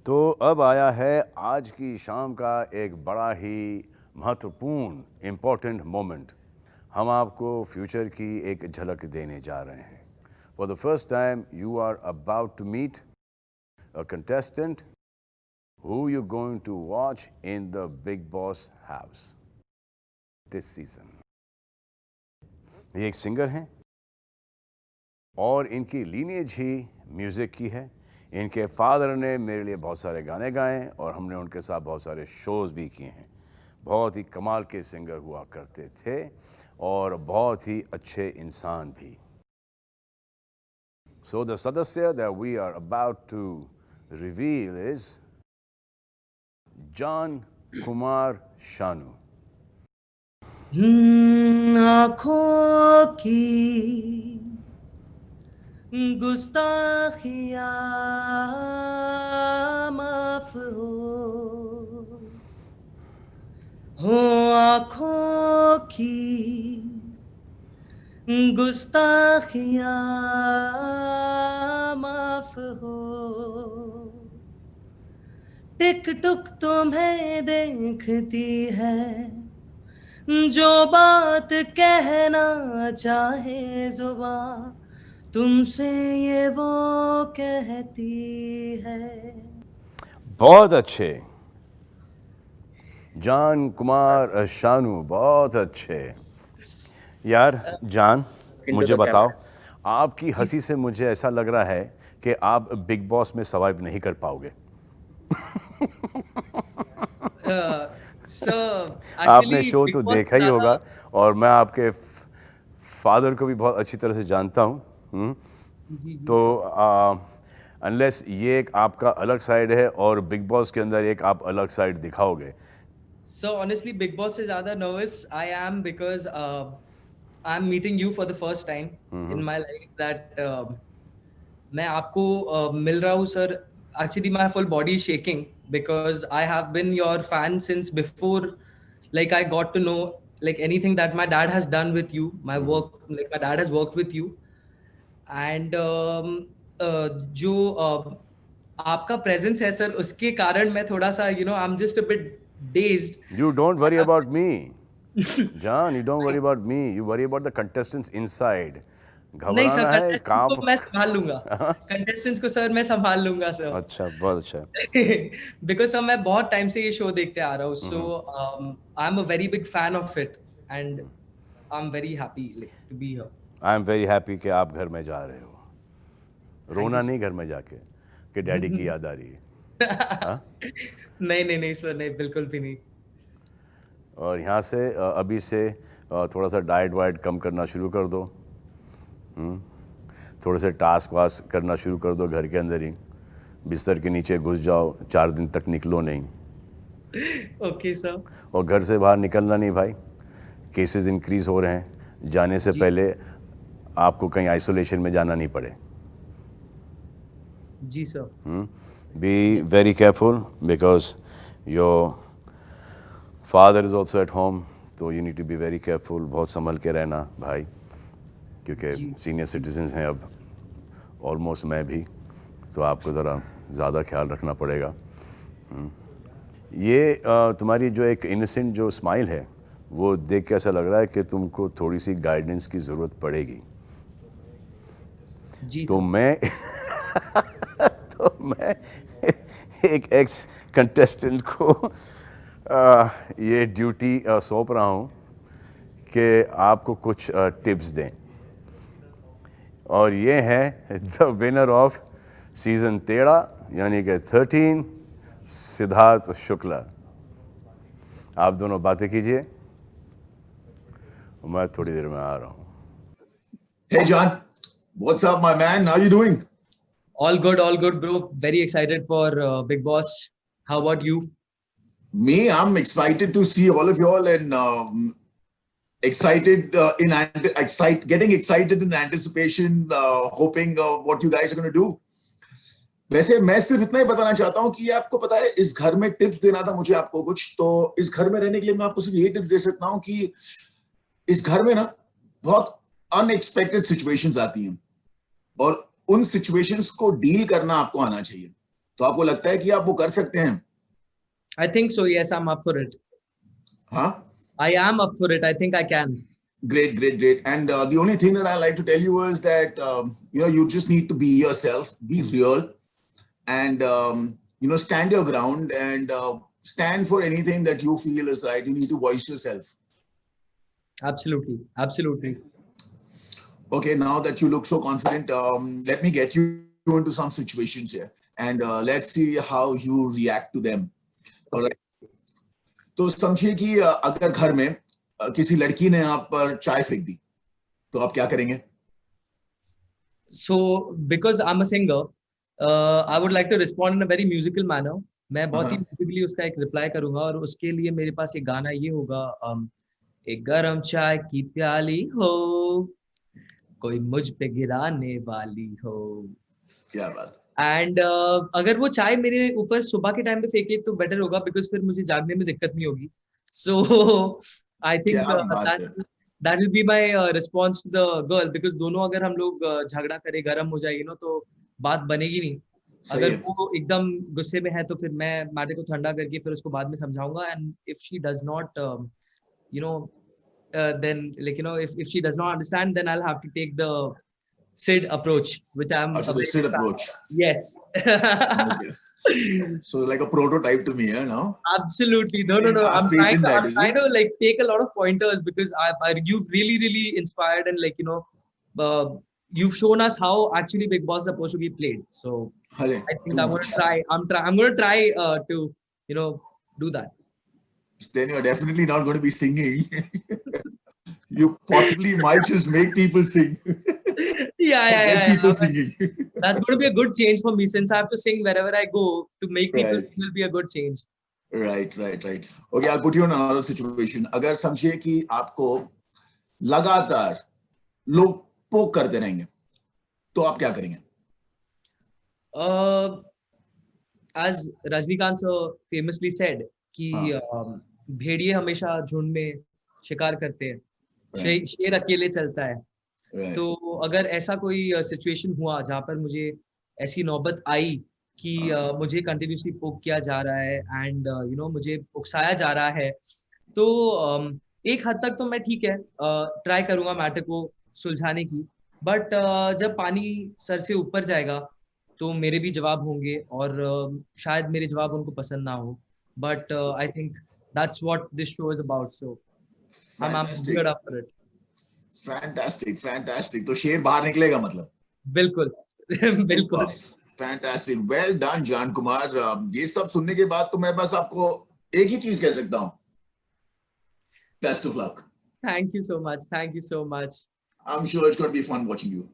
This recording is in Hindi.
तो अब आया है आज की शाम का एक बड़ा ही महत्वपूर्ण इम्पोर्टेंट मोमेंट। हम आपको फ्यूचर की एक झलक देने जा रहे हैं। For the first time you are about to meet a contestant who you're going to watch in the Big Boss house this season. ये एक सिंगर हैं और इनकी लीनेज ही म्यूज़िक की है। इनके फादर ने मेरे लिए बहुत सारे गाने गाए और हमने उनके साथ बहुत सारे शोज़ भी किए हैं। बहुत ही कमाल के सिंगर हुआ करते थे और बहुत ही अच्छे इंसान भी। So the सदस्य that we are about to reveal is Jaan Kumar Sanu. आँखों की गुस्ताखियाँ माफ हो आँखों की गुस्ताखियाँ माफ हो। टिक टुक तुम्हें देखती है, जो बात कहना चाहे जुबां तुमसे ये वो कहती है। बहुत अच्छे जॉन कुमार शानू, बहुत अच्छे। यार जान, मुझे बताओ, आपकी हंसी से मुझे ऐसा लग रहा है कि आप बिग बॉस में सर्वाइव नहीं कर पाओगे। आपने एक्चुअली शो बिग तो बॉस देखा ही ज्यादा होगा और मैं आपके फादर को भी बहुत अच्छी तरह से जानता हूँ। जी जी तो सर। अनलेस ये एक आपका अलग साइड है और बिग बॉस के अंदर एक आप अलग साइड दिखाओगे। So honestly, Big Boss से ज़्यादा nervous I am because I'm meeting you for the first time in my life that मैं आपको मिल रहा हूँ sir. Actually, my full body is shaking because I have been your fan since before, like I got to know like anything that my dad has done with you, my work, like my dad has worked with you, and जो आपका प्रेजेंस है सर, उसके कारण मैं थोड़ा सा I am just a bit dazed. You don't worry about me, John. You don't worry about me. You worry about the contestants inside. नहीं सर, घबराना है कंटेस्टेंट्स को कांप। मैं संभाल लूंगा। कंटेस्टेंट्स को सर मैं संभाल लूंगा सर। अच्छा, बहुत अच्छा। बिकॉज सर मैं बहुत टाइम से ये शो देखते आ रहा हूँ, so I am a very big fan of it and I am very happy to be here. I am very happy कि आप घर में जा रहे हो। थैंक यू रोना नहीं घर में जाके कि डैडी की सर। याद आ रही है। हाँ। नहीं नहीं नहीं सर, नहीं बिल्कुल भी नहीं। और यहाँ से अभी से थोड़ा सा डाइट वाइट कम करना शुरू कर दो। थोड़े से टास्क वास्क करना शुरू कर दो घर के अंदर ही। बिस्तर के नीचे घुस जाओ, 4 दिन तक निकलो नहीं। Okay sir. और घर से बाहर निकलना नहीं भाई। केसेस इंक्रीज़ हो रहे हैं। जाने से जी पहले आपको कहीं आइसोलेशन में जाना नहीं पड़े। जी sir. Be very careful because your father is also at home, तो you need to be very careful. बहुत संभल के रहना भाई, क्योंकि जी सीनियर सिटीजन्स हैं अब, ऑलमोस्ट मैं भी, तो आपको ज़रा ज़्यादा ख्याल रखना पड़ेगा। ये तुम्हारी जो एक इनोसेंट जो स्माइल है, वो देख के ऐसा लग रहा है कि तुमको थोड़ी सी गाइडेंस की ज़रूरत पड़ेगी। जी तो सर। मैं तो मैं एक एक्स कंटेस्टेंट को ये ड्यूटी सौंप रहा हूँ कि आपको कुछ टिप्स दें। और ये है द विनर ऑफ सीज़न 13 यानी कि 13, सिद्धार्थ शुक्ला। आप दोनों बातें कीजिए, मैं थोड़ी देर में आ रहा हूँ। Hey John, what's up, my man? How you doing? All good, bro. Very excited for Big Boss. How about you? Me, I'm excited to see all of y'all and getting excited in anticipation, hoping what you guys are going to do. वैसे मैं सिर्फ इतना ही बताना चाहता हूँ कि ये आपको पता है, इस घर में टिप्स देना था मुझे आपको कुछ, तो इस घर में रहने के लिए मैं आपको सिर्फ ये टिप्स दे सकता हूँ कि इस घर में ना बहुत अनएक्सपेक्टेड सिचुएशंस आती हैं और उन सिचुएशंस को डील करना आपको आना चाहिए। तो आपको लगता है कि आप वो कर सकते हैं? I think so. Yes, I'm up for it. हाँ, I am up for it. I think I can. great. And the only thing that I like to tell you is that you just need to be yourself, be real, and stand your ground and stand for anything that you feel is right. You need to voice yourself. Absolutely. Okay, now that you look so confident, let me get you into some situations here, and let's see how you react to them. All right. तो समझिए कि अगर घर में किसी लड़की ने आप पर चाय फेंक दी, तो आप क्या करेंगे? So, because I'm a singer, I would like to respond in a very musical manner. मैं बहुत ही musically उसका एक reply करूंगा और उसके लिए मेरे पास एक गाना ये होगा, एक गरम चाय की प्याली हो, कोई मुझ पे गिराने वाली हो. क्या बात. एंड अगर वो चाय मेरे ऊपर सुबह के टाइम पे फेंके तो बेटर होगा, बिकॉज फिर मुझे जागने में दिक्कत नहीं होगी. So I think that will be my response to the girl, because दोनों अगर हम लोग झगड़ा करें, गर्म हो जाएगी ना, तो बात बनेगी नहीं. अगर वो एकदम गुस्से में है तो फिर मैं मैटर को ठंडा करके फिर उसको बाद में समझाऊंगा. And if she does not then, like, if she does not understand, then I'll have to take the Sid approach, which I'm the Sid approach. Yes. Okay. So like a prototype to me, now. Absolutely. No. I'm trying to like take a lot of pointers, because you've really inspired, and like, you've shown us how actually Bigg Boss is supposed to be played. So I think I'm going to try to do that. Then you're definitely not going to be singing. You possibly might just make people sing. Yeah. People singing. That's going to be a good change for me, since I have to sing wherever I go. To make people sing will be a good change. Right. Okay, I'll put you in another situation. अगर समझिए कि आपको लगातार लोग पोक करते रहेंगे, तो आप क्या करेंगे? As Rajnikant sir famously said कि भेड़िए हमेशा झुंड में शिकार करते हैं, शेर अकेले चलता है. तो अगर ऐसा कोई सिचुएशन हुआ जहाँ पर मुझे ऐसी नौबत आई कि मुझे कंटिन्यूसली पोक किया जा रहा है एंड मुझे उकसाया जा रहा है, तो एक हद तक तो मैं ठीक है ट्राई करूंगा मैटर को सुलझाने की. बट जब पानी सर से ऊपर जाएगा तो मेरे भी जवाब होंगे, और शायद मेरे जवाब उनको पसंद ना हो. But I think that's what this show is about. So I'm good up for it. Fantastic. तो शेर बाहर निकलेगा मतलब? बिल्कुल. Fantastic. Well done, जान कुमार. ये सब सुनने के बाद तो मैं बस आपको एक ही चीज कह सकता हूँ. Best of luck. Thank you so much. I'm sure it's going to be fun watching you.